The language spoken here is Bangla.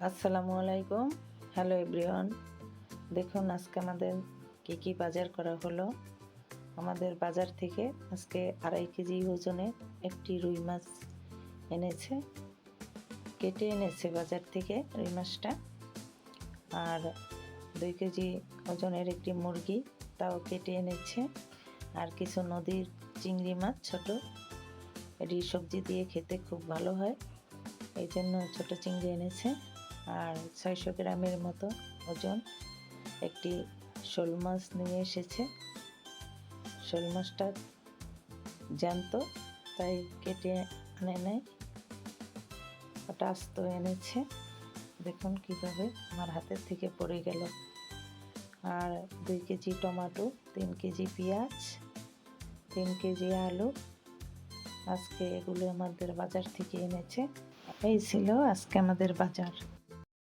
আসসালামু আলাইকুম। Hello everyone. দেখুন আজকে আমাদের কি বাজার করা হলো। আমাদের বাজার থেকে আজকে 2.5 কেজি ওজনের একটি রুই মাছ এনেছে, কেটে এনেছে বাজার থেকে রুই মাছটা। আর 2 কেজি ওজনের একটি মুরগি, তাও কেটে এনেছে। আর কিছু নদীর চিংড়ি মাছ ছোট, এটি সবজি দিয়ে খেতে খুব ভালো হয়, এই জন্য ছোট চিংড়ি এনেছে। আর 600 গ্রামের মতো ওজন একটি শোল মাছ নিয়ে এসেছে। শোল মাছটা জ্যান্ত, তাই কেটে আনে নাই, ওটা আস্ত এনেছে। দেখুন কিভাবে আমার হাতের থেকে পড়ে গেল। আর 2 কেজি টমেটো, 3 কেজি পেঁয়াজ, 3 কেজি আলু, আজকে এগুলো আমাদের বাজার থেকে এনেছে। এই ছিল আজকে আমাদের বাজার।